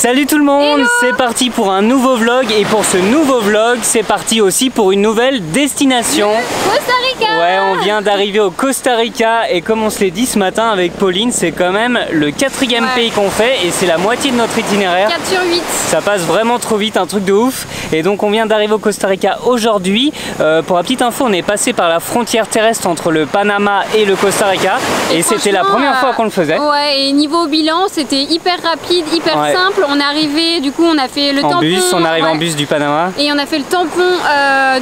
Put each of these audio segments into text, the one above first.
Salut tout le monde, c'est parti pour un nouveau vlog et pour ce nouveau vlog, c'est parti aussi pour une nouvelle destination. Costa Rica. Ouais, on vient d'arriver au Costa Rica et comme on se l'est dit ce matin avec Pauline, c'est quand même le 4e pays qu'on fait et c'est la moitié de notre itinéraire. 4 sur 8. Ça passe vraiment trop vite, un truc de ouf. Et donc on vient d'arriver au Costa Rica aujourd'hui. Pour la petite info, on est passé par la frontière terrestre entre le Panama et le Costa Rica et c'était la première fois qu'on le faisait. Ouais, et niveau bilan, c'était hyper rapide, hyper simple. On est arrivé, du coup on a fait le tampon. On arrive en bus du Panama. Et on a fait le tampon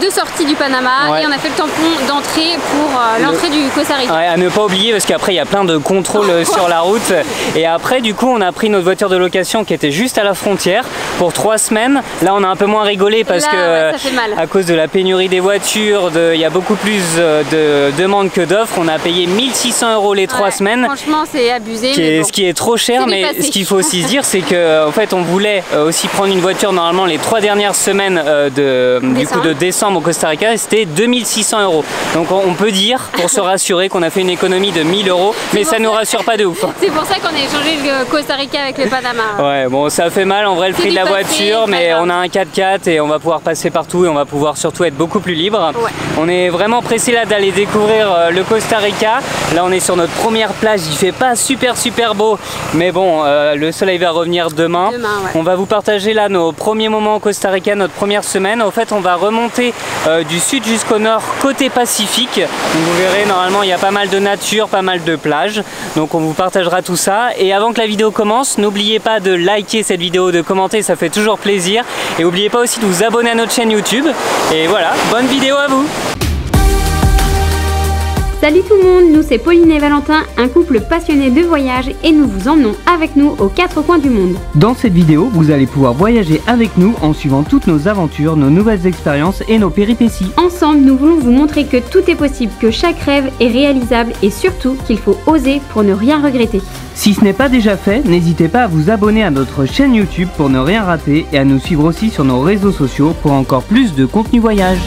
de sortie du Panama et on a fait le tampon d'entrée pour l'entrée du Costa Rica. Ouais, à ne pas oublier parce qu'après il y a plein de contrôles sur la route. Et après du coup on a pris notre voiture de location qui était juste à la frontière pour 3 semaines. Là on a un peu moins rigolé parce que ça fait mal. À cause de la pénurie des voitures, il y a beaucoup plus de demandes que d'offres. On a payé 1600 € les 3 semaines. Franchement c'est abusé. Ce qui est trop cher, mais ce qu'il faut aussi se dire c'est que en fait on voulait aussi prendre une voiture normalement les 3 dernières semaines de décembre au Costa Rica et c'était 2600 €. Donc on peut dire pour se rassurer qu'on a fait une économie de 1000 €, mais ça nous rassure pas de ouf. C'est pour ça qu'on a échangé le Costa Rica avec le Panama. Ouais, bon ça fait mal en vrai le prix de la voiture, mais on a un 4x4 et on va pouvoir passer partout et on va pouvoir surtout être beaucoup plus libre. Ouais. On est vraiment pressé là d'aller découvrir le Costa Rica. Là on est sur notre première plage, il fait pas super beau, mais bon le soleil va revenir demain. On va vous partager là nos premiers moments au Costa Rica, notre première semaine. En fait on va remonter du sud jusqu'au nord côté Pacifique. Donc, vous verrez normalement il y a pas mal de nature, pas mal de plages. Donc on vous partagera tout ça. Et avant que la vidéo commence, n'oubliez pas de liker cette vidéo, de commenter, ça fait toujours plaisir. Et n'oubliez pas aussi de vous abonner à notre chaîne YouTube. Et voilà, bonne vidéo à vous. Salut tout le monde, nous c'est Pauline et Valentin, un couple passionné de voyage et nous vous emmenons avec nous aux 4 coins du monde. Dans cette vidéo, vous allez pouvoir voyager avec nous en suivant toutes nos aventures, nos nouvelles expériences et nos péripéties. Ensemble, nous voulons vous montrer que tout est possible, que chaque rêve est réalisable et surtout qu'il faut oser pour ne rien regretter. Si ce n'est pas déjà fait, n'hésitez pas à vous abonner à notre chaîne YouTube pour ne rien rater et à nous suivre aussi sur nos réseaux sociaux pour encore plus de contenu voyage.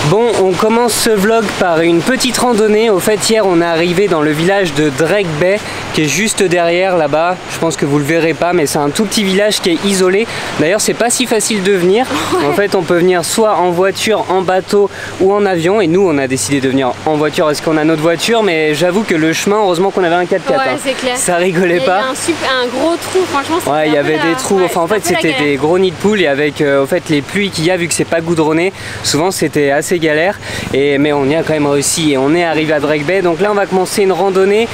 Bon, on commence ce vlog par une petite randonnée. Au fait, hier, on est arrivé dans le village de Drake Bay, qui est juste derrière, là-bas. Je pense que vous le verrez pas, mais c'est un tout petit village qui est isolé. D'ailleurs, c'est pas si facile de venir. En fait, on peut venir soit en voiture, en bateau ou en avion. Et nous, on a décidé de venir en voiture parce qu'on a notre voiture. Mais j'avoue que le chemin, heureusement qu'on avait un 4x4. Ouais, c'est clair. Ça rigolait pas. Il y a un gros trou, franchement. Ouais, il y avait des trous. Enfin, en fait, c'était des gros nids de poules. Et avec au fait, les pluies qu'il y a, vu que c'est pas goudronné, souvent c'était assez galère, mais on y a quand même réussi et on est arrivé à Drake Bay. Donc là on va commencer une randonnée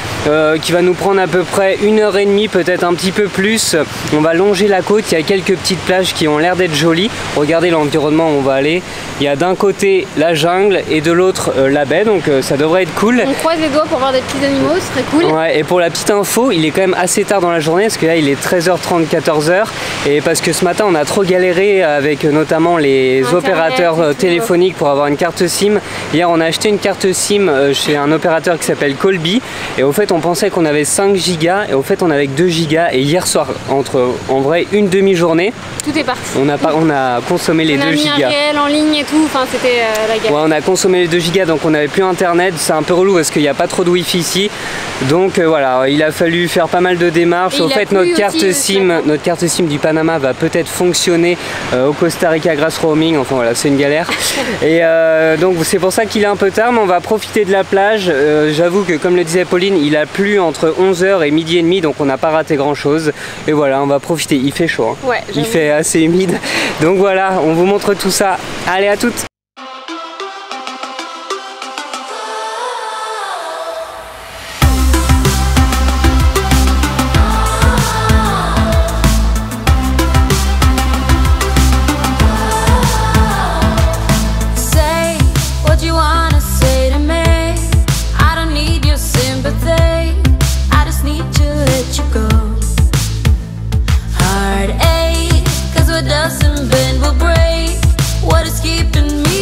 qui va nous prendre à peu près 1h30, peut-être un petit peu plus. On va longer la côte, il y a quelques petites plages qui ont l'air d'être jolies. Regardez l'environnement où on va aller. Il y a d'un côté la jungle et de l'autre la baie, donc ça devrait être cool. On croise les doigts pour voir des petits animaux, ce serait cool. Ouais, et pour la petite info, il est quand même assez tard dans la journée parce que là il est 13h30, 14h, et parce que ce matin on a trop galéré avec notamment les opérateurs téléphoniques pour avoir une carte SIM. Hier on a acheté une carte SIM chez un opérateur qui s'appelle Colby et au fait on pensait qu'on avait 5 gigas et au fait on avait que 2 gigas et hier soir en vrai une demi-journée tout est parti. On a consommé les 2 gigas. On a mis un réel en ligne et tout, enfin c'était la galère. Ouais, on a consommé les 2 gigas donc on n'avait plus internet, c'est un peu relou parce qu'il n'y a pas trop de wifi ici. Donc voilà, il a fallu faire pas mal de démarches. Au fait notre carte SIM du Panama va peut-être fonctionner au Costa Rica grâce roaming, enfin voilà c'est une galère. Et donc c'est pour ça qu'il est un peu tard, mais on va profiter de la plage. J'avoue que comme le disait Pauline, il a plu entre 11h et midi et demi, donc on n'a pas raté grand chose. Et voilà, on va profiter, il fait chaud, hein. Ouais, il fait assez humide. Donc voilà, on vous montre tout ça. Allez, à toutes. Doesn't bend will break. What is keeping me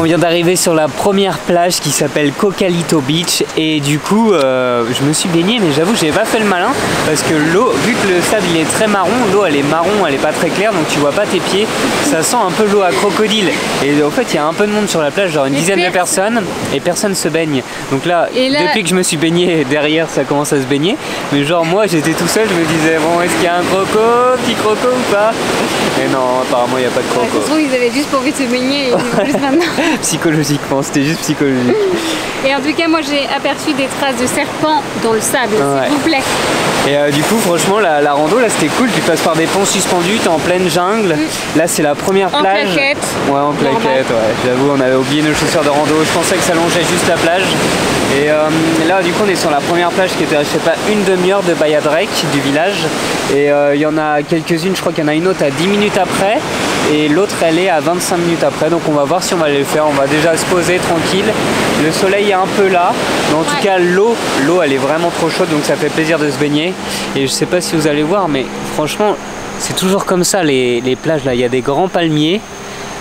On vient d'arriver sur la première plage qui s'appelle Cocalito Beach et du coup je me suis baigné, mais j'avoue j'ai pas fait le malin parce que l'eau, vu que le sable il est très marron, l'eau elle est marron, elle est pas très claire, donc tu vois pas tes pieds, ça sent un peu l'eau à crocodile. Et en fait il y a un peu de monde sur la plage, genre une dizaine de personnes, et personne se baigne. Donc là, depuis que je me suis baigné, derrière ça commence à se baigner, mais genre moi j'étais tout seul, je me disais bon, est-ce qu'il y a un petit croco ou pas? Et non, apparemment il n'y a pas de croco. Ouais, ça se trouve ils avaient juste pas envie de se baigner et ils vont juste maintenant. Psychologiquement, c'était juste psychologique. Et en tout cas, moi j'ai aperçu des traces de serpents dans le sable, ouais. S'il vous plaît. Et du coup, franchement, la rando là c'était cool. Tu passes par des ponts suspendus, t'es en pleine jungle. Là, c'est la première plage. En claquette. Ouais, en claquette, ouais. J'avoue, on avait oublié nos chaussures de rando. Je pensais que ça longeait juste la plage. Et là, du coup, on est sur la première plage qui était à, je sais pas, une demi-heure de Bahia Drake, du village. Et il y en a quelques-unes, je crois qu'il y en a une autre à 10 minutes après. Et l'autre, elle est à 25 minutes après. Donc, on va voir si on va les faire. On va déjà se poser tranquille. Le soleil est un peu là. Mais en tout cas, l'eau, elle est vraiment trop chaude. Donc, ça fait plaisir de se baigner. Et je sais pas si vous allez voir, mais franchement, c'est toujours comme ça, les plages. Là, il y a des grands palmiers.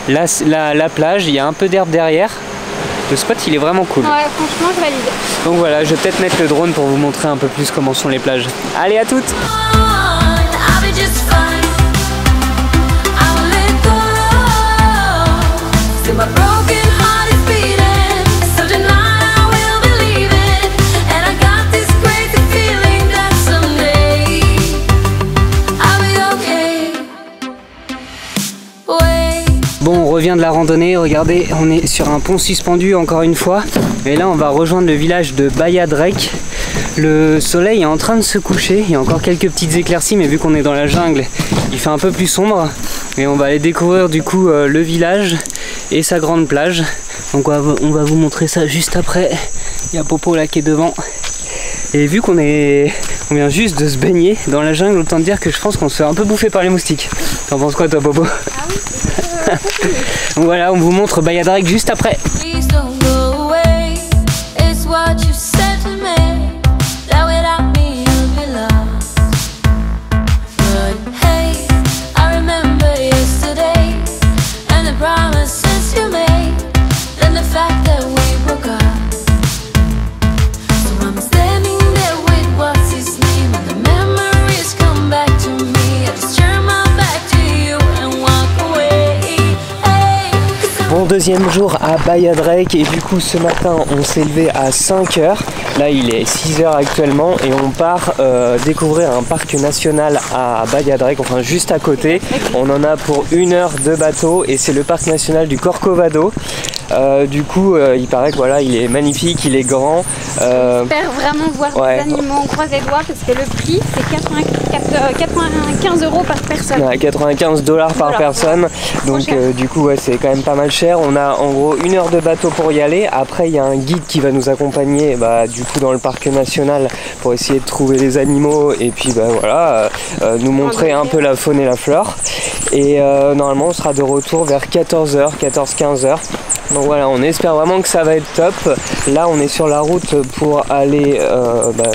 Là, la plage, il y a un peu d'herbe derrière. Le spot il est vraiment cool. Ouais, franchement je valide. Donc voilà, je vais peut-être mettre le drone pour vous montrer un peu plus comment sont les plages. Allez, à toutes! Bon, on revient de la randonnée, regardez, on est sur un pont suspendu encore une fois. Et là, on va rejoindre le village de Bahia Drake. Le soleil est en train de se coucher, il y a encore quelques petites éclaircies, mais vu qu'on est dans la jungle, il fait un peu plus sombre. Et on va aller découvrir du coup le village et sa grande plage. Donc on va vous montrer ça juste après. Il y a Popo là qui est devant. Et vu qu'on vient juste de se baigner dans la jungle, autant dire que je pense qu'on se fait un peu bouffer par les moustiques. T'en penses quoi toi, Popo? Ah oui, donc voilà, on vous montre Bahia Drake juste après. Bon, deuxième jour à Bahia Drake et du coup ce matin on s'est levé à 5 h. Là il est 6 h actuellement et on part découvrir un parc national à Bahia Drake, enfin juste à côté. On en a pour 1 heure de bateau et c'est le parc national du Corcovado. Du coup il paraît que voilà, il est magnifique, il est grand. J'espère vraiment voir des animaux, on croise les doigts parce que le prix c'est 95 € par personne. Ouais, 95 $ par personne, donc du coup ouais, c'est quand même pas mal cher. On a en gros 1 heure de bateau pour y aller. Après il y a un guide qui va nous accompagner du coup dans le parc national pour essayer de trouver les animaux et puis voilà, nous montrer un peu la faune et la flore. Et normalement on sera de retour vers 14 h, 14-15 h. Donc voilà, on espère vraiment que ça va être top. Là on est sur la route pour aller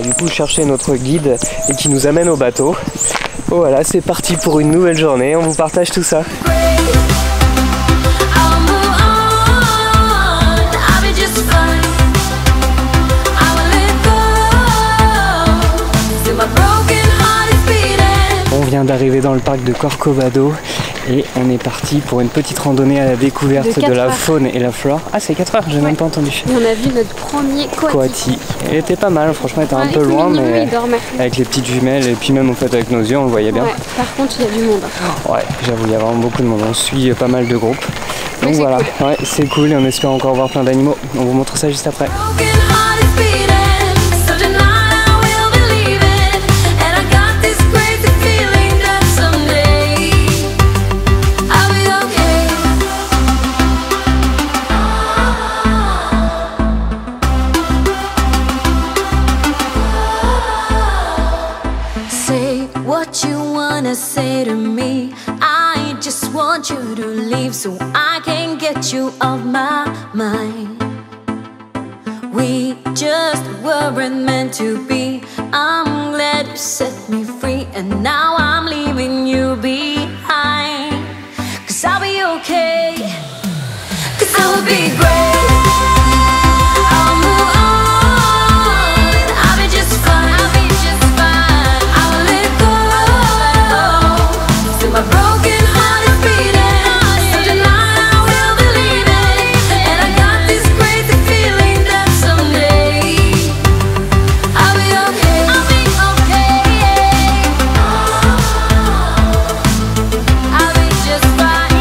du coup chercher notre guide et qui nous amène au bateau. Voilà, c'est parti pour une nouvelle journée, on vous partage tout ça. On vient d'arriver dans le parc de Corcovado et on est parti pour une petite randonnée à la découverte de la faune et la flore. Ah, c'est 4 h, j'ai même pas entendu. Et on a vu notre premier coati. Il était pas mal, franchement il était un peu loin, mignon, mais avec les petites jumelles et puis même en fait avec nos yeux on le voyait bien. Ouais, par contre il y a du monde. Ouais, j'avoue, il y a vraiment beaucoup de monde, on suit pas mal de groupes. Donc voilà, cool. Ouais, c'est cool et on espère encore voir plein d'animaux. On vous montre ça juste après. Say to me, I just want you to leave so I can get you off my mind. We just weren't meant to be. I'm glad you set me free and now I'm leaving you behind. 'Cause I'll be okay. 'Cause will be great. I'll move on. I'll be just fine. I'll be just fine. I will let go. So my broken heart is beating. So tonight I will believe it. And I got this crazy feeling that someday I'll be okay. I'll be okay. I'll be just fine.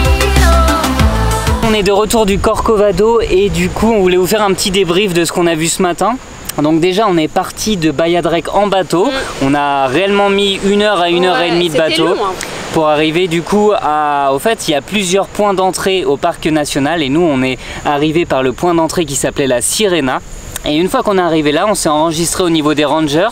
On est de retour du Corcovado et du coup on voulait vous faire un petit débrief de ce qu'on a vu ce matin. Donc déjà on est parti de Baia Drake en bateau. On a réellement mis 1 heure à 1 heure et demie de bateau. Long, hein. Pour arriver du coup à... Au fait il y a plusieurs points d'entrée au parc national et nous on est arrivé par le point d'entrée qui s'appelait la Sirena. Et une fois qu'on est arrivé là, on s'est enregistré au niveau des rangers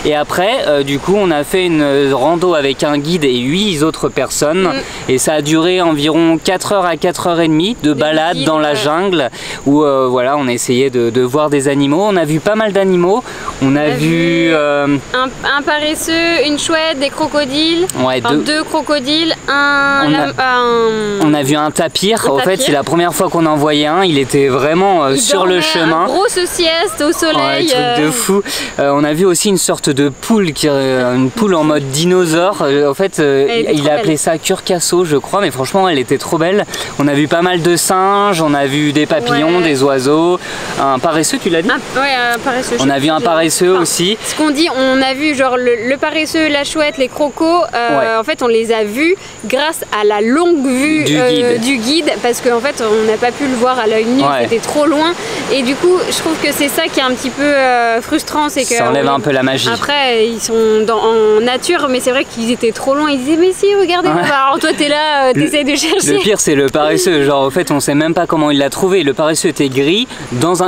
et après du coup on a fait une rando avec un guide et 8 autres personnes et ça a duré environ 4 heures à 4 heures et demie de balade dans la jungle où voilà, on a essayé de voir des animaux. On a vu pas mal d'animaux. On a vu un paresseux, une chouette, des crocodiles, ouais, enfin, 2 crocodiles, on a vu un tapir. En fait c'est la première fois qu'on en voyait un. Il était vraiment sur le chemin. Grosse sieste au soleil. Ouais, truc de fou. On a vu aussi une sorte de poule, une poule en mode dinosaure. En fait, il a appelé ça curcasso, je crois, mais franchement, elle était trop belle. On a vu pas mal de singes, on a vu des papillons, des oiseaux, un paresseux, tu l'as dit? Ouais, un paresseux. On a vu un paresseux aussi. Ce qu'on dit, on a vu genre le paresseux, la chouette, les crocos. En fait, on les a vus grâce à la longue vue du guide, parce qu'en fait, on n'a pas pu le voir à l'œil nu, c'était trop loin. Et du coup, je trouve que c'est ça qui est un petit peu frustrant, c'est que ça enlève un peu la magie. Après ils sont en nature, mais c'est vrai qu'ils étaient trop loin. Ils disaient mais si, regardez. Alors toi t'es là, t'essayes de chercher. Le pire c'est le paresseux, genre en fait on sait même pas comment il l'a trouvé. Le paresseux était gris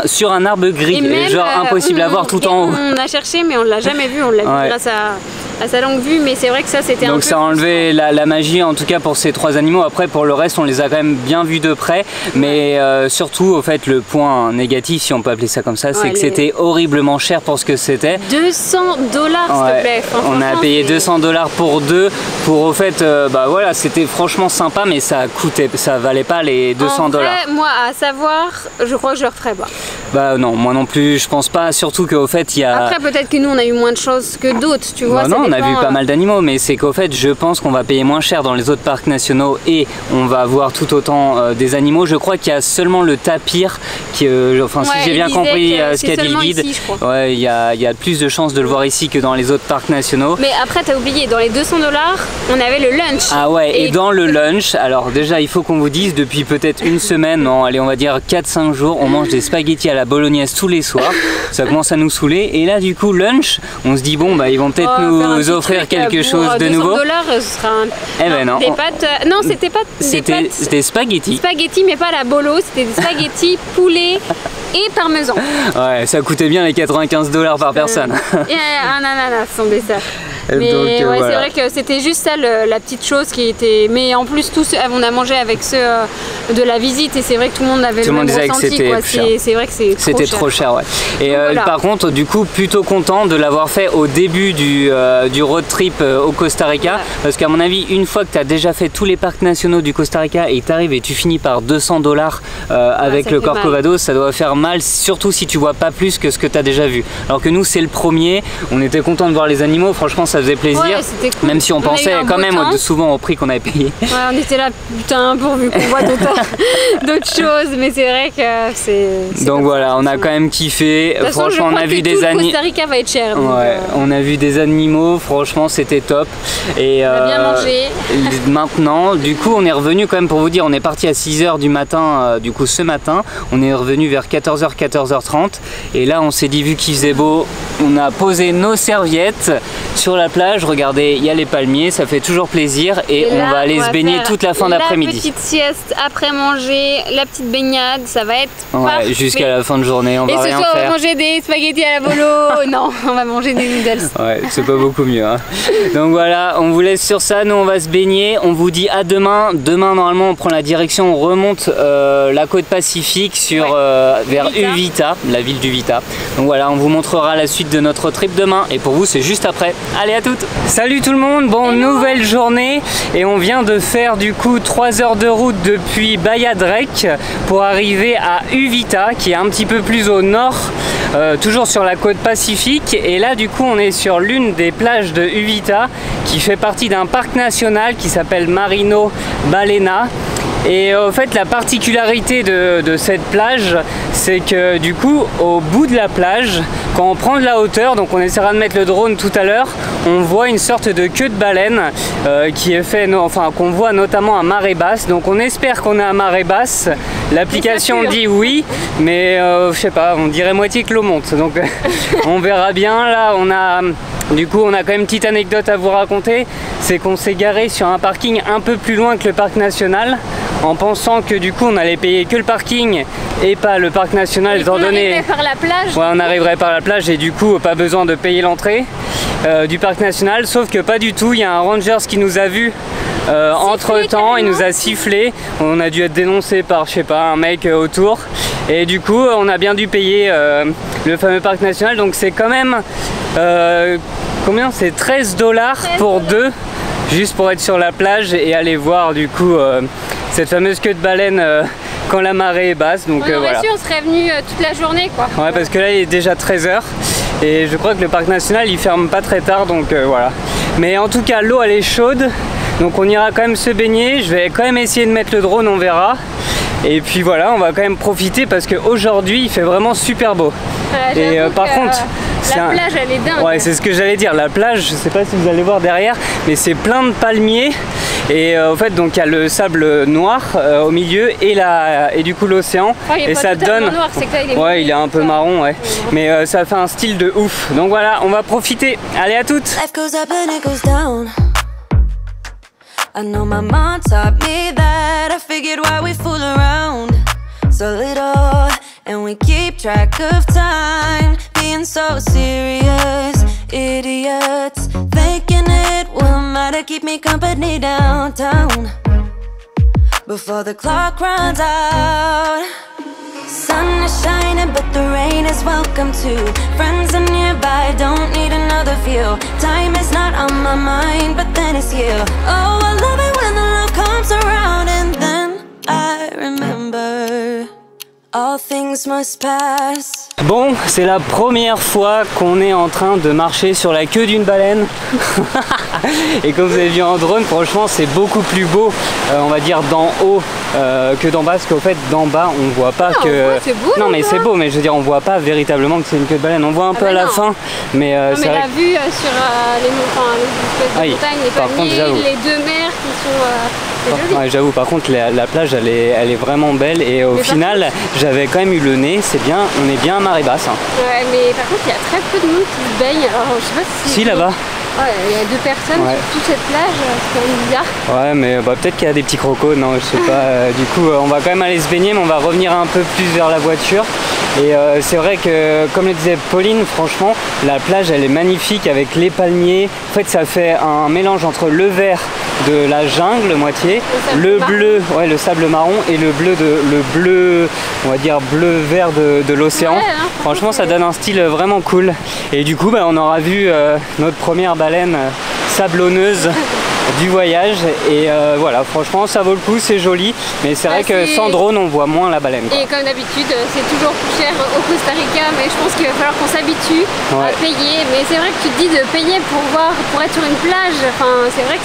sur un arbre gris, et genre impossible à voir tout en haut. On a cherché mais on l'a jamais vu, on l'a vu grâce à sa longue vue, mais c'est vrai que ça c'était un peu... Donc ça a enlevé la magie en tout cas pour ces 3 animaux. Après pour le reste on les a quand même bien vus de près, mais surtout au fait le point négatif, si on peut appeler ça comme ça, c'est que c'était horriblement cher pour ce que c'était. 200$ s'il te plaît. On a payé 200$ pour 2 pour au fait bah voilà, c'était franchement sympa, mais ça valait pas les 200$. En vrai, moi à savoir, je crois que je le referais pas. Bah non, moi non plus, je pense pas, surtout qu'au fait il y a... Après peut-être que nous on a eu moins de choses que d'autres, tu vois. Bah non, on a vu pas mal d'animaux, mais c'est qu'au fait je pense qu'on va payer moins cher dans les autres parcs nationaux et on va voir tout autant des animaux. Je crois qu'il y a seulement le tapir qui, enfin si j'ai bien compris ce qu'a dit le guide, ouais, il y a plus de chances de le voir ici que dans les autres parcs nationaux. Mais après t'as oublié, dans les 200$, on avait le lunch. Ah ouais, et dans le lunch, alors déjà il faut qu'on vous dise, depuis peut-être une semaine, non, allez on va dire 4-5 jours, on mange des spaghettis à la bolognaise tous les soirs. Ça commence à nous saouler. Et là du coup lunch, on se dit bon bah ils vont peut-être nous offrir quelque chose de nouveau. 200$, ce sera non, des pâtes. Non, c'était pas c'était des spaghettis. Spaghettis, mais pas la bolo, c'était des spaghettis poulet et parmesan. Ouais, ça coûtait bien les 95$ par personne. Et un ananas sans dessert. Mais ouais, voilà. C'est vrai que c'était juste ça la petite chose qui était. Mais en plus, on a mangé avec ceux de la visite et c'est vrai que tout le monde avait le même ressenti. C'est vrai que c'était trop cher. Ouais. Et voilà. Par contre, du coup, plutôt content de l'avoir fait au début du road trip au Costa Rica. Parce qu'à mon avis, une fois que tu as déjà fait tous les parcs nationaux du Costa Rica et tu arrives et tu finis par 200$ avec le Corcovado, ça doit faire mal, surtout si tu vois pas plus que ce que tu as déjà vu. Alors que nous, c'est le premier, on était content de voir les animaux, franchement, ça faisait plaisir, cool. Même si on pensait quand même souvent au prix qu'on avait payé. Ouais, on était là, putain, pourvu qu'on voit d'autres choses, mais c'est vrai que c'est donc voilà, on a quand même kiffé. Franchement, on a vu des animaux. Costa Rica va être cher. Donc on a vu des animaux, franchement, c'était top. Et on a bien mangé. Maintenant, du coup, on est revenu quand même pour vous dire, on est parti à 6h du matin, du coup, ce matin. On est revenu vers 14h, 14h30. Et là, on s'est dit, vu qu'il faisait beau, on a posé nos serviettes sur la plage. Regardez, il y a les palmiers, ça fait toujours plaisir. Et on va aller se baigner toute la fin d'après-midi. La petite sieste après manger, la petite baignade, ça va être parfait. Jusqu'à la fin de journée, on va rien faire. On va manger des spaghettis à la bolo. Non, on va manger des noodles. Ouais, c'est pas beaucoup mieux. Hein. Donc voilà, on vous laisse sur ça. Nous, on va se baigner. On vous dit à demain. Demain, normalement, on prend la direction, on remonte la côte pacifique vers Uvita, la ville d'Uvita. Donc voilà, on vous montrera la suite de notre trip demain. Et pour vous, c'est juste après. Allez, à toutes. Salut tout le monde, bon, nouvelle journée et on vient de faire du coup 3 heures de route depuis Bayadrek pour arriver à Uvita qui est un petit peu plus au nord, toujours sur la côte pacifique. Et là du coup on est sur l'une des plages de Uvita qui fait partie d'un parc national qui s'appelle Marino Balena. Et en fait la particularité de cette plage, c'est que du coup au bout de la plage, quand on prend de la hauteur, donc on essaiera de mettre le drone tout à l'heure, on voit une sorte de queue de baleine qui est fait, enfin qu'on voit notamment à marée basse. Donc on espère qu'on est à marée basse. L'application dit oui, mais je sais pas, on dirait moitié que l'eau monte. Donc on verra bien. Là on a quand même une petite anecdote à vous raconter, c'est qu'on s'est garé sur un parking un peu plus loin que le parc national, en pensant que du coup on allait payer que le parking et pas le parc national, étant donné... On arriverait par la plage. Ouais, on arriverait par la plage et du coup pas besoin de payer l'entrée du parc national, sauf que pas du tout, il y a un ranger qui nous a vus entre temps, il nous a sifflé, on a dû être dénoncé par je sais pas un mec autour et du coup on a bien dû payer le fameux parc national, donc c'est quand même combien, c'est 13 $ pour deux, juste pour être sur la plage et aller voir du coup cette fameuse queue de baleine quand la marée est basse. Donc voilà. On serait venu toute la journée quoi. Ouais, parce que là il est déjà 13 h et je crois que le parc national il ferme pas très tard, donc voilà. Mais en tout cas l'eau elle est chaude, donc on ira quand même se baigner. Je vais quand même essayer de mettre le drone, on verra. Et puis voilà, on va quand même profiter parce qu'aujourd'hui il fait vraiment super beau. Et par contre, la plage elle est dingue. Ouais, c'est ce que j'allais dire. La plage, je sais pas si vous allez voir derrière, mais c'est plein de palmiers. Et en fait, donc il y a le sable noir au milieu et du coup l'océan. Et ça donne. Noir, ouais, il est un peu marron, ouais. Mais ça fait un style de ouf. Donc voilà, on va profiter. Allez, à toutes. I know my mom taught me that. I figured why we fool around so little, and we keep track of time, being so serious, idiots, thinking it will matter, keep me company downtown before the clock runs out. Sun is shining but the rain is welcome too. Friends are nearby, don't need another view. Time is not on my mind, but then it's you. Oh, I love it when the love comes around, and then I remember all things must pass. Bon, c'est la première fois qu'on est en train de marcher sur la queue d'une baleine. Et comme vous avez vu en drone, franchement c'est beaucoup plus beau, on va dire d'en haut que d'en bas, parce qu'au fait d'en bas on voit pas que... Beau, non mais c'est beau, mais je veux dire on voit pas véritablement que c'est une queue de baleine, on voit un peu à la fin, mais c'est la vue sur les montagnes, les palmiers, les deux mers qui sont... ouais, j'avoue, par contre la plage elle est vraiment belle, et au final j'avais quand même eu le nez, c'est bien, on est bien à marée basse. Ouais, mais par contre il y a très peu de monde qui se baigne, alors je sais pas si... Si, là-bas. Ouais, il y a 2 personnes sur toute cette plage, c'est quand même bizarre. Ouais, mais peut-être qu'il y a des petits crocos, non, je sais pas. Du coup, on va quand même aller se baigner, mais on va revenir un peu plus vers la voiture. Et c'est vrai que, comme le disait Pauline, franchement, la plage, elle est magnifique avec les palmiers. En fait, ça fait un mélange entre le vert de la jungle, moitié, le bleu, ouais, le sable marron, et le bleu, on va dire bleu-vert de l'océan. Ouais, hein, franchement, ça donne un style vraiment cool. Et du coup, on aura vu notre première baleine sablonneuse du voyage, et voilà, franchement ça vaut le coup, c'est joli, mais c'est vrai que sans drone on voit moins la baleine, quoi. Et comme d'habitude c'est toujours plus cher au Costa Rica, mais je pense qu'il va falloir qu'on s'habitue à payer. Mais c'est vrai que tu te dis de payer pour être sur une plage, enfin c'est vrai que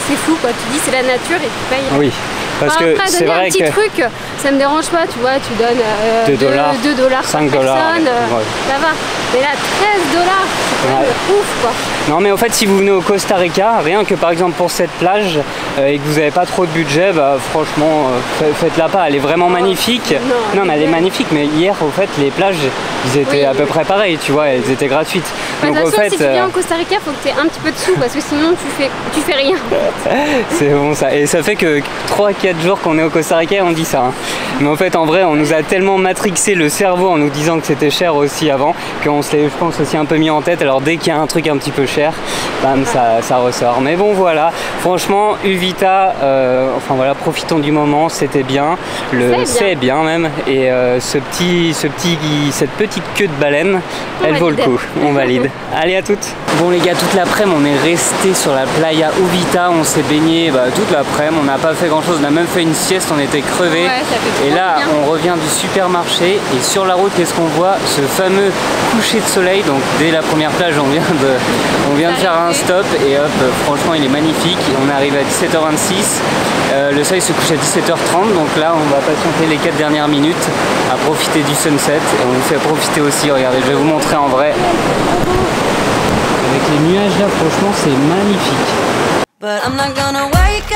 c'est fou quoi, tu dis c'est la nature et tu payes. Oui. Parce que c'est vrai que... un petit truc, ça me dérange pas, tu vois, tu donnes 2 $, 5 $, ça va. Mais là, 13 $, c'est quand même ouf, quoi. Non, mais en fait, si vous venez au Costa Rica, rien que par exemple pour cette plage, et que vous n'avez pas trop de budget, franchement, faites-la pas, elle est vraiment magnifique. Non, mais elle est magnifique, mais hier, au fait, les plages, ils étaient à peu près pareils, tu vois, elles étaient gratuites. Donc, au fait, si tu viens au Costa Rica, faut que tu aies un petit peu de sous, parce que sinon, tu fais rien. C'est bon ça, et ça fait que 3-4 jours qu'on est au Costa Rica et on dit ça. Hein. Mais en fait en vrai on nous a tellement matrixé le cerveau en nous disant que c'était cher aussi avant qu'on se l'est je pense aussi un peu mis en tête. Alors dès qu'il y a un truc un petit peu cher, bam, ça ressort. Mais bon voilà, franchement Uvita, enfin voilà, profitons du moment, c'était bien, c'est bien même, et cette petite queue de baleine, elle vaut le coup, on valide. Allez, à toutes. Bon les gars, toute l'après-midi on est resté sur la playa Uvita, on s'est baigné toute l'après-midi, on n'a pas fait grand chose, on a même fait une sieste, on était crevés. Ouais, et là on revient du supermarché et sur la route qu'est-ce qu'on voit? Ce fameux coucher de soleil. Donc dès la première plage on vient de faire un stop et hop, franchement il est magnifique. On arrive à 17h26, le soleil se couche à 17h30, donc là on va patienter les 4 dernières minutes à profiter du sunset et on vous fait profiter aussi, regardez, je vais vous montrer en vrai. Avec les nuages là, franchement c'est magnifique. But I'm not gonna wake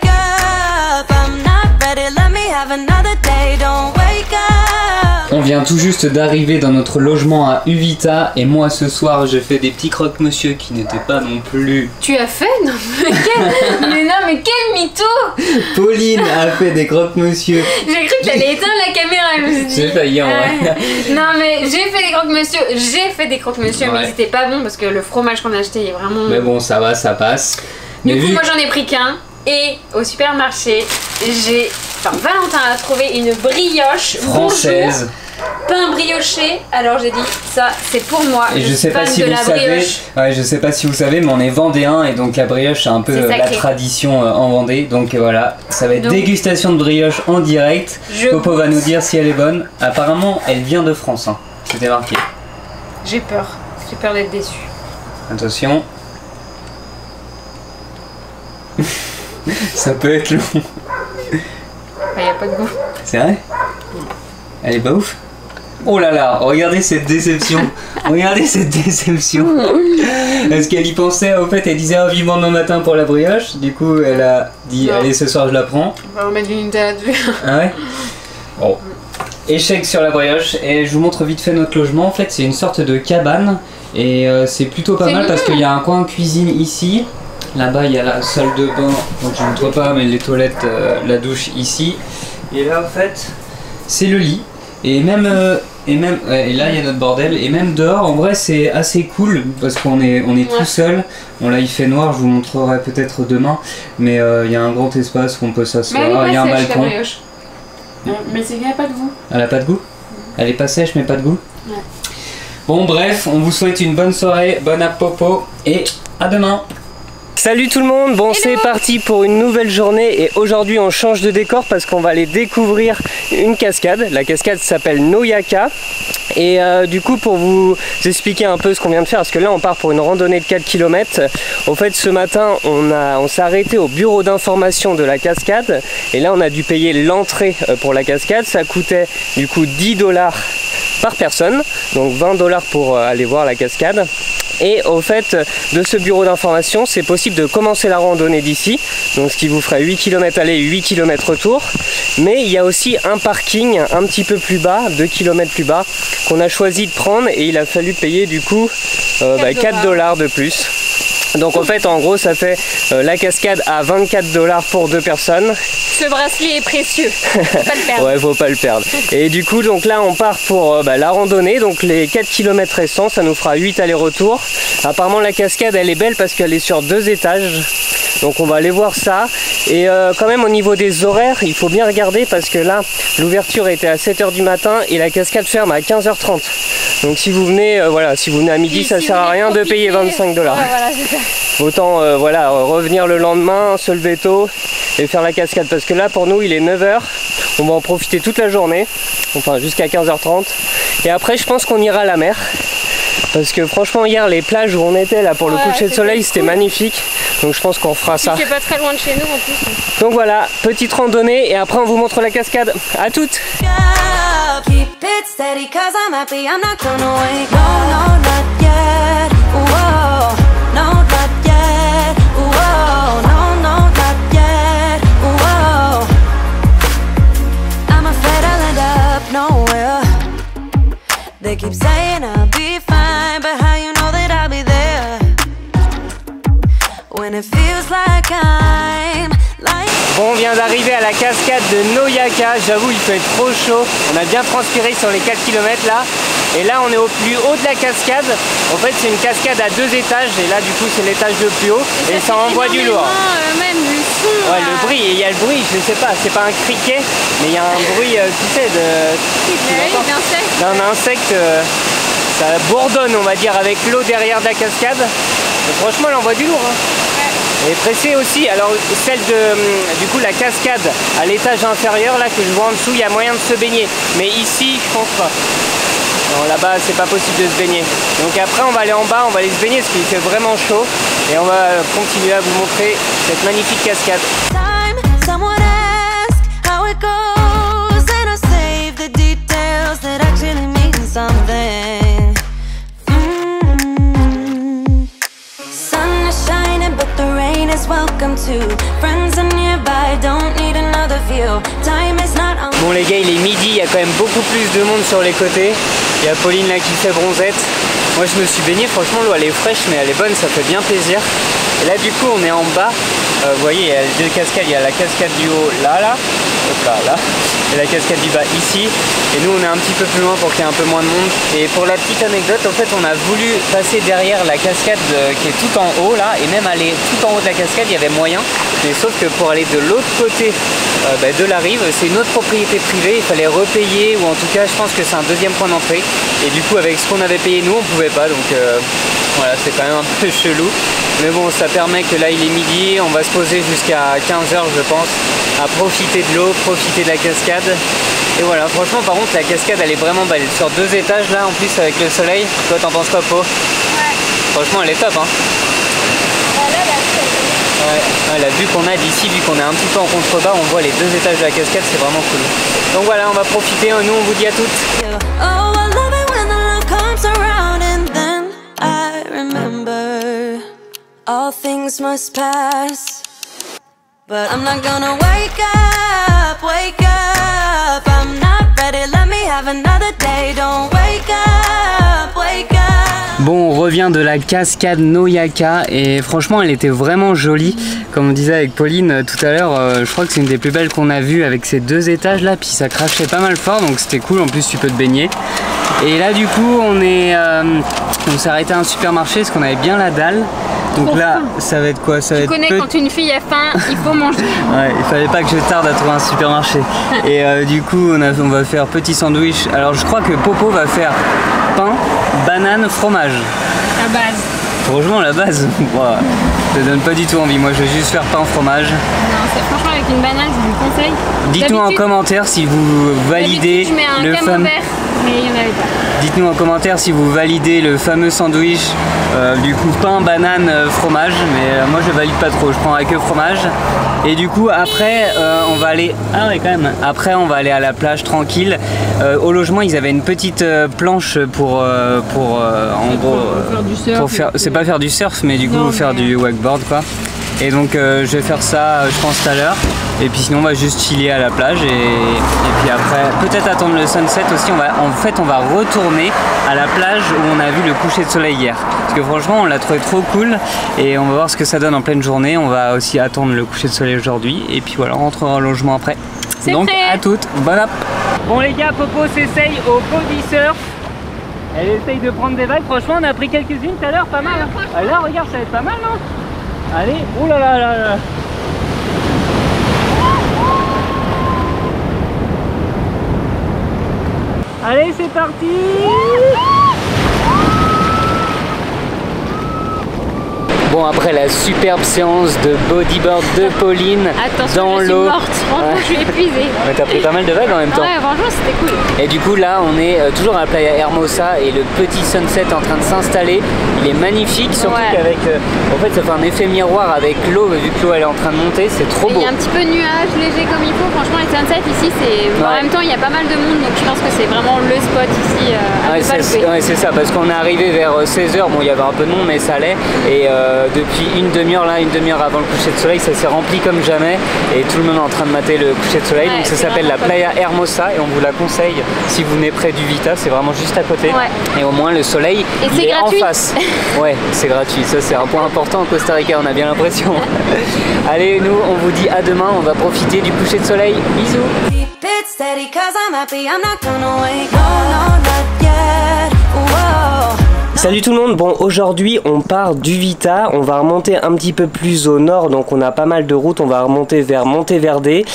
up, I'm not ready, let me have another day, don't wake up. On vient tout juste d'arriver dans notre logement à Uvita et moi ce soir j'ai fait des petits croque-monsieur qui n'étaient pas non plus... Tu as fait? Non mais quel mytho! Pauline a fait des croque-monsieur. J'ai cru que t'allais éteindre la caméra, je me suis dit... J'ai failli en vrai. Non mais j'ai fait des croque-monsieur, mais ils étaient pas bons parce que le fromage qu'on a acheté est vraiment... Mais bon ça va, ça passe. Du coup moi j'en ai pris qu'un. Et au supermarché, Valentin a trouvé une brioche française. Pain brioché, alors j'ai dit ça c'est pour moi. Et je sais pas si vous savez, je sais pas si vous savez, mais on est vendéen et donc la brioche c'est un peu la tradition en Vendée. Donc voilà, ça va être dégustation de brioche en direct. Popo va nous dire si elle est bonne. Apparemment elle vient de France, hein. C'était marqué. J'ai peur d'être déçue. Attention. Ça peut être long. Il n'y a pas de goût. C'est vrai? Elle est pas ouf? Oh là là, regardez cette déception. Regardez cette déception. Est-ce qu'elle y pensait? Au fait, elle disait vivement demain matin pour la brioche. Du coup, elle a dit allez, ce soir je la prends. On va remettre du Nutella dessus. Ah ouais? Bon. Échec sur la brioche. Et je vous montre vite fait notre logement. En fait, c'est une sorte de cabane. Et c'est plutôt pas mal parce qu'il y a un coin cuisine ici. Là-bas, il y a la salle de bain, donc je ne montre pas, mais les toilettes, la douche ici. Et là, en fait, c'est le lit. Et même, et là, il y a notre bordel. Et même dehors, en vrai, c'est assez cool parce qu'on est tout seul. Bon, là, il fait noir, je vous montrerai peut-être demain. Mais il y a un grand espace où on peut s'asseoir. Il y a un balcon. Mais c'est qu'elle n'a pas de goût. Elle n'a pas de goût? Elle est pas sèche, mais pas de goût? Ouais. Bon, bref, on vous souhaite une bonne soirée, bonne appopo et à demain. Salut tout le monde, bon c'est parti pour une nouvelle journée et aujourd'hui on change de décor parce qu'on va aller découvrir une cascade. La cascade s'appelle Noyaka et du coup pour vous expliquer un peu ce qu'on vient de faire, parce que là on part pour une randonnée de 4 km. Au fait ce matin on s'est arrêté au bureau d'information de la cascade et là on a dû payer l'entrée pour la cascade. Ça coûtait du coup 10 $ par personne, donc 20 $ pour aller voir la cascade. Et au fait de ce bureau d'information, c'est possible de commencer la randonnée d'ici, donc ce qui vous ferait 8 km aller, 8 km retour. Mais il y a aussi un parking un petit peu plus bas, 2 km plus bas, qu'on a choisi de prendre et il a fallu payer du coup 4 $ de plus. Donc en fait en gros ça fait la cascade à 24 $ pour 2 personnes. Ce bracelet est précieux, faut pas le perdre. Ouais, faut pas le perdre. Et du coup donc là on part pour la randonnée, donc les 4 km restants ça nous fera 8 allers-retours. Apparemment la cascade elle est belle parce qu'elle est sur 2 étages. Donc on va aller voir ça. Et quand même au niveau des horaires, il faut bien regarder parce que là l'ouverture était à 7 h du matin et la cascade ferme à 15h30. Donc si vous venez si vous venez à midi, ça sert à rien de payer 25 $. Ouais, voilà, c'est ça. Autant revenir le lendemain, se lever tôt et faire la cascade parce que là pour nous il est 9 h. On va en profiter toute la journée, enfin jusqu'à 15h30. Et après je pense qu'on ira à la mer. Parce que franchement hier les plages où on était là pour le coucher de soleil c'était magnifique. Donc je pense qu'on fera ça. C'est pas très loin de chez nous en plus. Donc voilà, petite randonnée et après on vous montre la cascade. À toutes. They keep saying I'll be fine, but how you know that I'll be there when it feels like I'm like... Bon, on vient d'arriver à la cascade de Noyaka. J'avoue, il fait trop chaud. On a bien transpiré sur les 4 km là. Et là, on est au plus haut de la cascade. En fait, c'est une cascade à 2 étages. Et là, du coup, c'est l'étage le plus haut. Et ça envoie du lourd. Même le son. Ouais, le bruit. Et il y a le bruit, je sais pas, c'est pas un criquet, mais il y a un bruit, tu sais, d'un insecte. Ça bourdonne, on va dire, avec l'eau derrière de la cascade. Et franchement, elle envoie du lourd. Hein. Ouais. Et pressé aussi. Alors, celle de, du coup, la cascade à l'étage inférieur, là, que je vois en dessous, il y a moyen de se baigner. Mais ici, je pense pas. Non, là-bas, c'est pas possible de se baigner. Donc après, on va aller en bas, on va aller se baigner parce qu'il fait vraiment chaud. Et on va continuer à vous montrer cette magnifique cascade. Bon les gars, il est midi, il y a quand même beaucoup plus de monde sur les côtés. Il y a Pauline là qui fait bronzette. Moi je me suis baigné, franchement l'eau elle est fraîche mais elle est bonne, ça fait bien plaisir. Et là du coup on est en bas, vous voyez il y a deux cascades, il y a la cascade du haut là, hop là, et la cascade du bas ici. Et nous on est un petit peu plus loin pour qu'il y ait un peu moins de monde. Et pour la petite anecdote, en fait on a voulu passer derrière la cascade qui est tout en haut là, et même aller tout en haut de la cascade, il y avait moyen. Mais sauf que pour aller de l'autre côté de la rive, c'est une autre propriété privée, il fallait repayer, ou en tout cas je pense que c'est un deuxième point d'entrée. Et du coup avec ce qu'on avait payé nous on pouvait pas, donc voilà, c'est quand même un peu chelou. Mais bon, ça permet que là il est midi, on va se poser jusqu'à 15h je pense, à profiter de l'eau, profiter de la cascade. Et voilà, franchement par contre la cascade elle est vraiment belle, sur 2 étages là en plus avec le soleil. Toi t'en penses quoi Po? Ouais. Franchement elle est top hein. Ouais, la vue qu'on a d'ici, vu qu'on est un petit peu en contrebas, on voit les 2 étages de la cascade, c'est vraiment cool. Donc voilà, on va profiter, nous on vous dit à toutes. All things must pass, but I'm not gonna wake up, I'm not ready, let me have another day, don't wake up, wake up. Bon, on revient de la cascade Noyaka et franchement elle était vraiment jolie, comme on disait avec Pauline tout à l'heure, je crois que c'est une des plus belles qu'on a vues avec ces 2 étages là, puis ça crachait pas mal fort donc c'était cool, en plus tu peux te baigner. Et là du coup on s'est arrêté à un supermarché parce qu'on avait bien la dalle. Donc là, ça va être quoi? Ça va être quand une fille a faim, il faut manger. Ouais, il fallait pas que je tarde à trouver un supermarché. Et du coup, on va faire petit sandwich. Alors je crois que Popo va faire pain, banane, fromage. La base. Franchement, la base, wow, ça donne pas du tout envie. Moi, je vais juste faire pain, fromage. Non, franchement, avec une banane, je vous conseille. Dites-nous en commentaire si vous validez le fameux. Mais il n'y en avait pas. Dites-nous en commentaire si vous validez le fameux sandwich du coup pain, banane, fromage. Mais moi je valide pas trop, je prendrai que fromage. Et du coup après on va aller. Ah ouais quand même. Après on va aller à la plage tranquille. Au logement ils avaient une petite planche pour en gros pour faire, c'est pas faire du surf mais du coup faire du wakeboard quoi. Et donc je vais faire ça je pense tout à l'heure. Et puis sinon on va juste chiller à la plage et puis après peut-être attendre le sunset aussi. On va retourner à la plage où on a vu le coucher de soleil hier. Parce que franchement on l'a trouvé trop cool et on va voir ce que ça donne en pleine journée. On va aussi attendre le coucher de soleil aujourd'hui et puis voilà on rentrera au logement après. Donc à toutes, bonne app. Bon les gars, Popo s'essaye au body surf. Elle essaye de prendre des vagues. Franchement on a pris quelques-unes tout à l'heure, pas mal hein. Ah, là regarde ça va être pas mal non? Allez, oulala. Allez, c'est parti. Bon, après la superbe séance de bodyboard de Pauline dans l'eau. Franchement, je suis épuisée. Mais t'as pris pas mal de vagues en même temps. Ouais, franchement, c'était cool. Et du coup, là, on est toujours à la playa Hermosa et le petit sunset est en train de s'installer. Il est magnifique, surtout qu'avec. En fait, ça fait un effet miroir avec l'eau, vu que l'eau elle est en train de monter, c'est trop beau. Il y a un petit peu de nuage léger comme il faut, franchement, Sunset ici, c'est en même temps il y a pas mal de monde, donc je pense que c'est vraiment le spot ici à ne pas louper. Ouais, c'est ça, parce qu'on est arrivé vers 16h, bon il y avait un peu de monde mais ça allait, et depuis une demi-heure avant le coucher de soleil, ça s'est rempli comme jamais et tout le monde est en train de mater le coucher de soleil. Donc ça s'appelle la Playa Hermosa et on vous la conseille si vous venez près du Vita, c'est vraiment juste à côté. Et au moins le soleil il est en face. Ouais, c'est gratuit, ça c'est un point important au Costa Rica, on a bien l'impression. Allez, nous on vous dit à demain, on va profiter du coucher de soleil. Bisous. Salut tout le monde, bon aujourd'hui on part du Vita, on va remonter un petit peu plus au nord, donc on a pas mal de routes, on va remonter vers Monteverde, et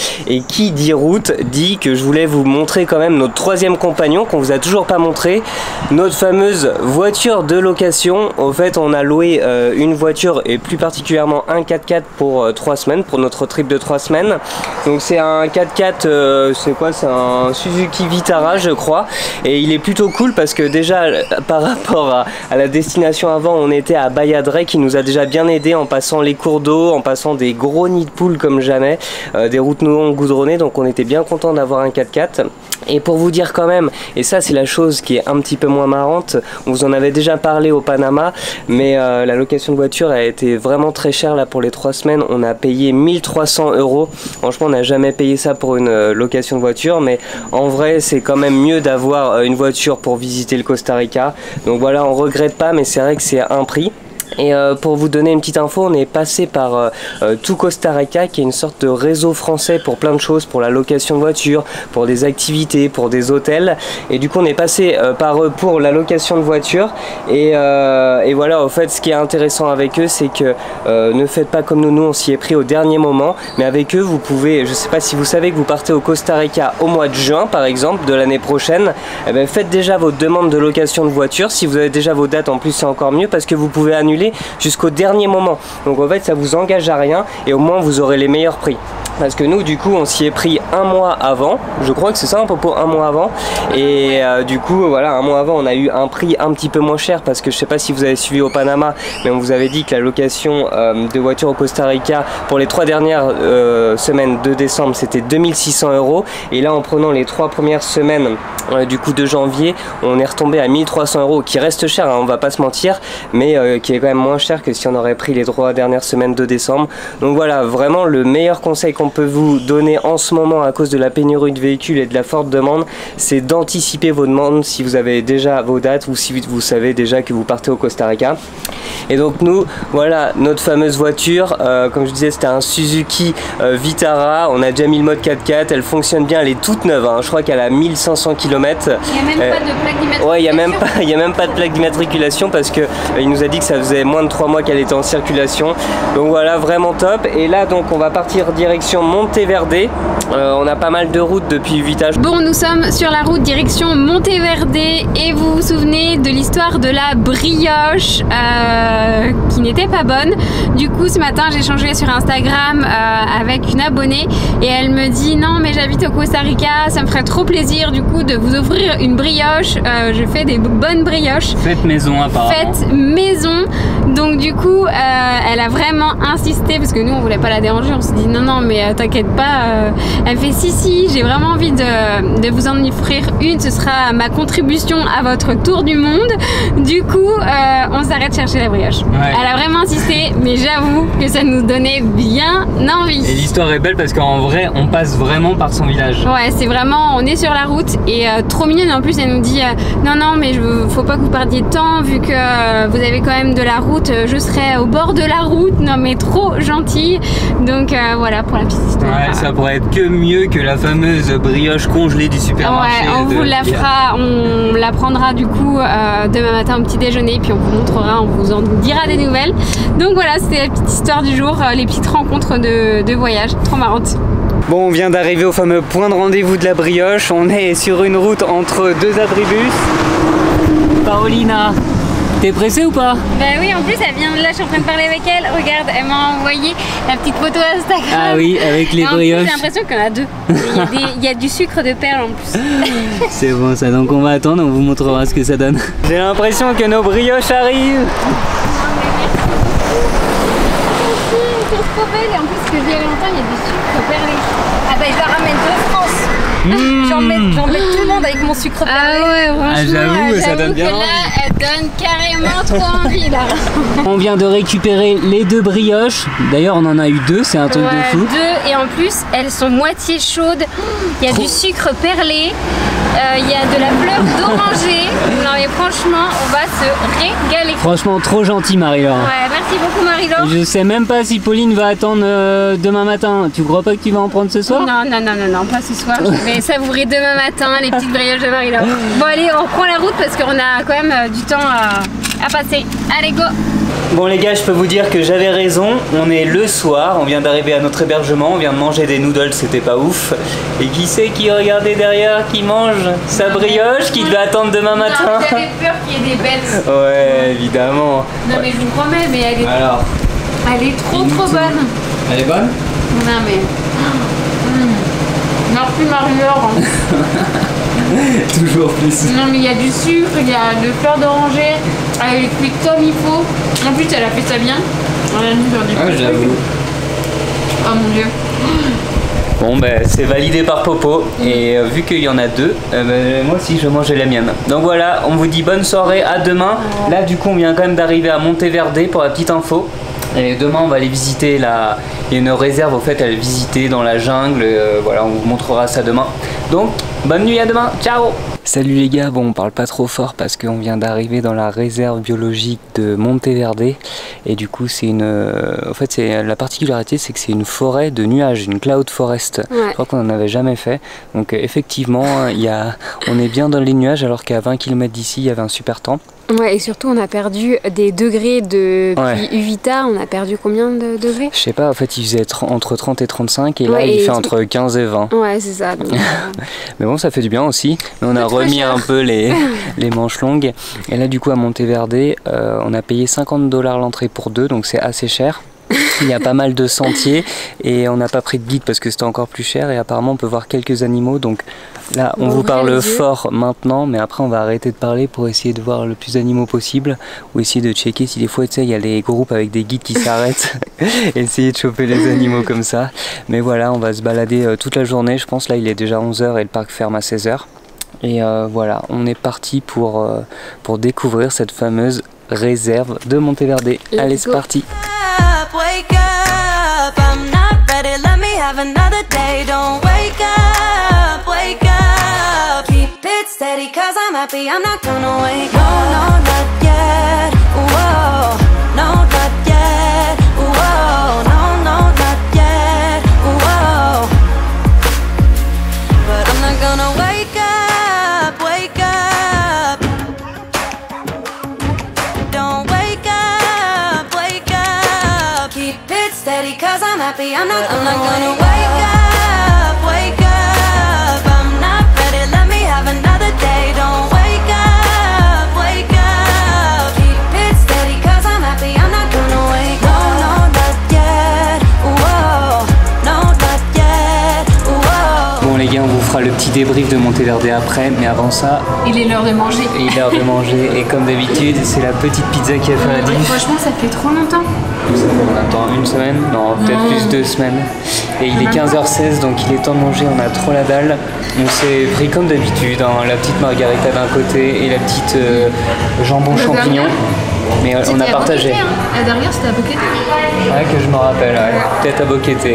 qui dit route dit que je voulais vous montrer quand même notre troisième compagnon qu'on vous a toujours pas montré, notre fameuse voiture de location. Au fait on a loué une voiture et plus particulièrement un 4x4 pour 3 semaines, pour notre trip de 3 semaines. Donc c'est un 4x4, c'est quoi, c'est un Suzuki Vitara je crois, et il est plutôt cool parce que déjà par rapport à la destination avant, on était à Bayadre qui nous a déjà bien aidé en passant les cours d'eau, en passant des gros nids de poules comme jamais, des routes non goudronnées, donc on était bien content d'avoir un 4x4. Et pour vous dire quand même, et ça c'est la chose qui est un petit peu moins marrante, on vous en avait déjà parlé au Panama, mais la location de voiture a été vraiment très chère là pour les 3 semaines, on a payé 1300 €. Franchement on n'a jamais payé ça pour une location de voiture, mais en vrai c'est quand même mieux d'avoir une voiture pour visiter le Costa Rica. Donc voilà, on regrette pas, mais c'est vrai que c'est un prix. Et pour vous donner une petite info, on est passé par tout Costa Rica, qui est une sorte de réseau français pour plein de choses, pour la location de voitures, pour des activités, pour des hôtels. Et du coup on est passé par eux pour la location de voitures. Et voilà, au fait ce qui est intéressant avec eux, c'est que ne faites pas comme nous on s'y est pris au dernier moment. Mais avec eux vous pouvez, je sais pas si vous savez que vous partez au Costa Rica au mois de juin par exemple de l'année prochaine, eh bien, faites déjà votre demande de location de voiture. Si vous avez déjà vos dates en plus c'est encore mieux, parce que vous pouvez annuler jusqu'au dernier moment. Donc en fait ça vous engage à rien et au moins vous aurez les meilleurs prix. Parce que nous du coup on s'y est pris un mois avant, je crois que c'est ça, un peu pour un mois avant, et du coup voilà, un mois avant on a eu un prix un petit peu moins cher, parce que je sais pas si vous avez suivi au Panama, mais on vous avait dit que la location de voiture au Costa Rica pour les 3 dernières semaines de décembre c'était 2600 €, et là en prenant les 3 premières semaines du coup de janvier on est retombé à 1300 €, qui reste cher hein, on va pas se mentir, mais qui est quand même moins cher que si on aurait pris les 3 dernières semaines de décembre. Donc voilà, vraiment le meilleur conseil qu'on peut vous donner en ce moment à cause de la pénurie de véhicules et de la forte demande, c'est d'anticiper vos demandes si vous avez déjà vos dates ou si vous savez déjà que vous partez au Costa Rica. Et donc nous, voilà notre fameuse voiture, comme je disais c'était un Suzuki Vitara, on a déjà mis le mode 4x4, elle fonctionne bien, elle est toute neuve, hein. Je crois qu'elle a 1500 km. Il n'y a même pas de plaque d'immatriculation. Ouais, il n'y a même pas de plaque d'immatriculation parce que il nous a dit que ça faisait moins de 3 mois qu'elle était en circulation. Donc voilà, vraiment top. Et là donc on va partir direction Monteverde. On a pas mal de routes depuis Vita. Bon, nous sommes sur la route direction Monteverde et vous vous souvenez de l'histoire de la brioche qui n'était pas bonne. Du coup ce matin j'ai changé sur Instagram avec une abonnée et elle me dit non mais j'habite au Costa Rica, ça me ferait trop plaisir du coup de vous offrir une brioche. Je fais des bonnes brioches. Faites maison apparemment. Faites maison. Donc du coup elle a vraiment insisté parce que nous on voulait pas la déranger, on s'est dit non mais t'inquiète pas. Elle fait si j'ai vraiment envie de vous en offrir une, ce sera ma contribution à votre tour du monde. Du coup on s'arrête chercher la brioche. Ouais. Elle a vraiment insisté, mais j'avoue que ça nous donnait bien envie. Et l'histoire est belle parce qu'en vrai on passe vraiment par son village. Ouais, c'est vraiment, on est sur la route et trop mignonne. En plus elle nous dit non mais faut pas que vous perdiez de temps vu que vous avez quand même de la route, je serai au bord de la route. Non mais trop gentille. Donc voilà pour la petite histoire. Ouais, ça pourrait être que mieux que la fameuse brioche congelée du supermarché. Ouais, on vous la fera, on la prendra du coup demain matin au petit déjeuner, puis on vous montrera, on vous en dira des nouvelles. Donc voilà, c'était la petite histoire du jour, les petites rencontres de voyage, trop marrantes. Bon, on vient d'arriver au fameux point de rendez-vous de la brioche, on est sur une route entre 2 abribus. Paolina, t'es pressée ou pas? Bah oui, en plus elle vient de là, je suis en train de parler avec elle. Regarde, elle m'a envoyé la petite photo Instagram. Ah oui, avec les brioches. J'ai l'impression qu'il y en a 2. Il y a du sucre de perle en plus. C'est bon ça, donc on va attendre, on vous montrera ce que ça donne. J'ai l'impression que nos brioches arrivent. C'est trop belle et en plus ce que je dis il y a longtemps, il y a du sucre perlé. Ah bah je la ramène 2 francs. J'embête tout le monde avec mon sucre perlé. Ah ouais, franchement, j'avoue, ça donne bien que là, elle donne carrément trop envie là. On vient de récupérer les 2 brioches. D'ailleurs, on en a eu 2, c'est un truc de fou. 2 et en plus, elles sont moitié chaudes. Il y a du sucre perlé. Il y a de la fleur d'oranger. Non mais franchement, on va se régaler. Franchement, trop gentil Marie-Laure. Ouais, merci beaucoup Marie-Laure. Je sais même pas si Pauline va attendre demain matin. Tu crois pas que tu vas en prendre ce soir? Non, pas ce soir. Je vais savourer demain matin les petites brioches de Marie-Laure. Bon allez, on reprend la route parce qu'on a quand même du temps à passer. Allez, go! Bon les gars, je peux vous dire que j'avais raison, on est le soir, on vient d'arriver à notre hébergement, on vient de manger des noodles, c'était pas ouf. Et qui c'est qui regardait derrière, qui mange sa brioche, qui devait attendre demain matin? Non, j'avais peur qu'il y ait des bêtes. Ouais, évidemment. Non mais je vous promets, mais elle est, alors, elle est trop bonne. Elle est bonne? Non mais... Merci Marie-Laure. Toujours plus. Non mais il y a du sucre, il y a de fleurs d'oranger, elle est cuite comme il faut. En plus elle a fait ça bien. Elle a mis sur du j'avoue. Oh mon dieu. Bon ben c'est validé par Popo et vu qu'il y en a 2, moi aussi je mangeais la mienne. Donc voilà, on vous dit bonne soirée, à demain. Là du coup on vient quand même d'arriver à Monteverde pour la petite info. Et demain on va aller visiter il y a une réserve au fait à visiter dans la jungle, voilà on vous montrera ça demain. Donc bonne nuit, à demain, ciao! Salut les gars, bon on parle pas trop fort parce qu'on vient d'arriver dans la réserve biologique de Monteverde et du coup c'est une... en fait c'est la particularité c'est que c'est une forêt de nuages, une cloud forest. Ouais. Je crois qu'on n'en avait jamais fait. Donc effectivement on est bien dans les nuages alors qu'à 20 km d'ici il y avait un super temps. Ouais, et surtout on a perdu des degrés depuis Uvita, on a perdu combien de degrés? Je sais pas, en fait il faisait entre 30 et 35 et là il fait entre 15 et 20. Ouais c'est ça. Donc, mais bon ça fait du bien aussi, mais on a remis un peu les manches longues. Et là du coup à Monteverde, on a payé 50 $ l'entrée pour 2, donc c'est assez cher. Il y a pas mal de sentiers et on n'a pas pris de guide parce que c'était encore plus cher et apparemment on peut voir quelques animaux, donc là on vous parle fort maintenant mais après on va arrêter de parler pour essayer de voir le plus d'animaux possible ou essayer de checker si des fois tu sais il y a les groupes avec des guides qui s'arrêtent essayer de choper les animaux comme ça. Mais voilà, on va se balader toute la journée, je pense. Là il est déjà 11 h et le parc ferme à 16 h et voilà, on est parti pour découvrir cette fameuse réserve de Monteverde. Allez c'est parti. Wake up, I'm not ready, let me have another day. Don't wake up, keep it steady cause I'm happy, I'm not gonna wake up. No, not yet, whoa, no, not yet, whoa, no, not yet, whoa. But I'm not gonna wake up, don't wake up, keep it steady cause I'm happy, I'm not gonna wake up, I'm not ready, let me have another day. Don't wake up, keep it steady cause I'm happy, I'm not gonna wake up. No, not yet, whoa, no, not yet, whoa. Bon les gars, on vous fera le petit débrief de Monteverde après, mais avant ça... Il est l'heure de manger. Il est l'heure de manger et comme d'habitude, c'est la petite pizza qui a fait la diff. Franchement ça fait trop longtemps. Ça fait combien de temps? Une semaine? Non, peut-être plus 2 semaines. Et il est 15 h 16, donc il est temps de manger, on a trop la dalle. On s'est pris comme d'habitude, hein, la petite margarita d'un côté et la petite jambon champignon. Mais on a partagé. La dernière c'était à Boquete. Ouais, que je me rappelle, ouais. Peut-être à Boquete.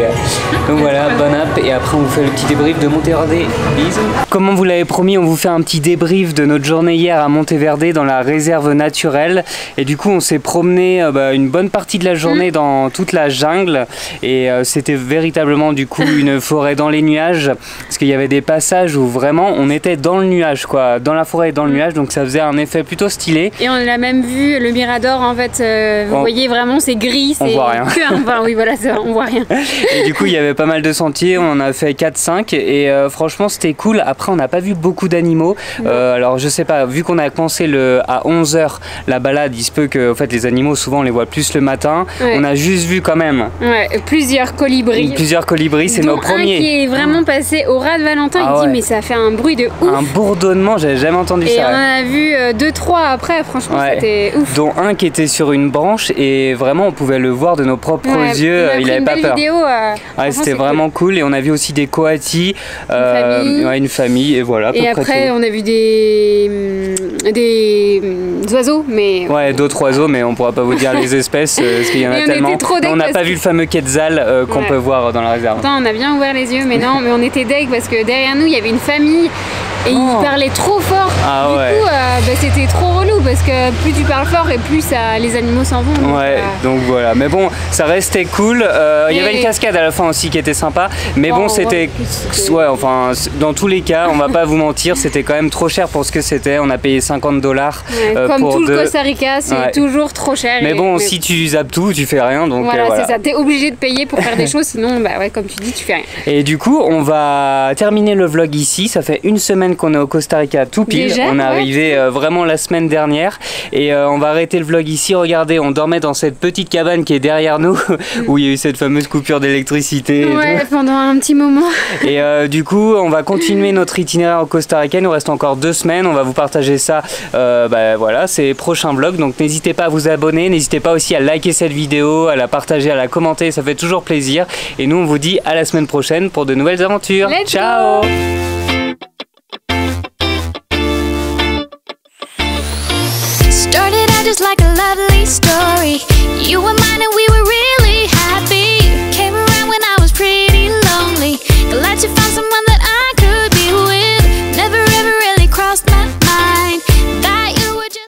Donc voilà, bon app et après on vous fait le petit débrief de Monteverde. Bisous. Comme on vous l'avait promis, on vous fait un petit débrief de notre journée hier à Monteverde dans la réserve naturelle. Et du coup on s'est promené une bonne partie de la journée dans toute la jungle. Et c'était véritablement du coup une forêt dans les nuages. Parce qu'il y avait des passages où vraiment on était dans le nuage, quoi. Dans la forêt et dans le nuage, donc ça faisait un effet plutôt stylé. Et on a même vu le Mirador en fait, vous voyez vraiment c'est gris, on voit rien. Enfin oui voilà, on voit rien. Et du coup il y avait pas mal de sentiers, on en a fait 4-5 et franchement c'était cool. Après on n'a pas vu beaucoup d'animaux, alors je sais pas, vu qu'on a commencé à 11 h la balade, il se peut que en fait, les animaux souvent on les voit plus le matin. On a juste vu quand même plusieurs colibris. Plusieurs colibris, c'est nos premiers. Un qui est vraiment passé au ras de Valentin, il dit mais ça fait un bruit de ouf. Un bourdonnement, j'avais jamais entendu ça. Et on en a vu 2-3 après, franchement c'était ouf. Dont un qui était sur une branche et vraiment on pouvait le voir de de nos propres yeux, il avait pas peur. C'était vraiment cool. Et on a vu aussi des coatis, une famille, et voilà. Et après, on a vu des oiseaux, mais d'autres oiseaux, mais on pourra pas vous dire les espèces parce qu'il y en a tellement. On n'a pas vu le fameux quetzal qu'on peut voir dans la réserve. Attends, on a bien ouvert les yeux, mais non, mais on était deg parce que derrière nous il y avait une famille et ils parlaient trop fort. Du coup, c'était trop relou parce que plus tu parles fort et plus les animaux s'en vont. Donc voilà. Mais bon, ça restait cool. Il y avait une cascade à la fin aussi qui était sympa. Mais bon, c'était. Enfin, dans tous les cas, on va pas vous mentir, c'était quand même trop cher pour ce que c'était. On a payé $50. Comme pour tout le Costa Rica, c'est toujours trop cher. Mais bon, si tu zappes tout, tu fais rien. Donc voilà, c'est ça. T'es obligé de payer pour faire des choses, sinon, comme tu dis, tu fais rien. Et du coup, on va terminer le vlog ici. Ça fait une semaine qu'on est au Costa Rica tout pile. Déjà, on est arrivé vraiment la semaine dernière. Et on va arrêter le vlog ici. Regardez, on dormait dans cette petite cabane qui est derrière nous, où il y a eu cette fameuse coupure d'électricité. Pendant un petit moment. Et du coup, on va continuer notre itinéraire au Costa Rica. Il nous reste encore 2 semaines. On va vous partager ça, voilà, c'est les prochains vlogs. Donc n'hésitez pas à vous abonner. N'hésitez pas aussi à liker cette vidéo, à la partager, à la commenter. Ça fait toujours plaisir. Et nous, on vous dit à la semaine prochaine pour de nouvelles aventures. Ciao! Started out just like a lovely story. You were mine and we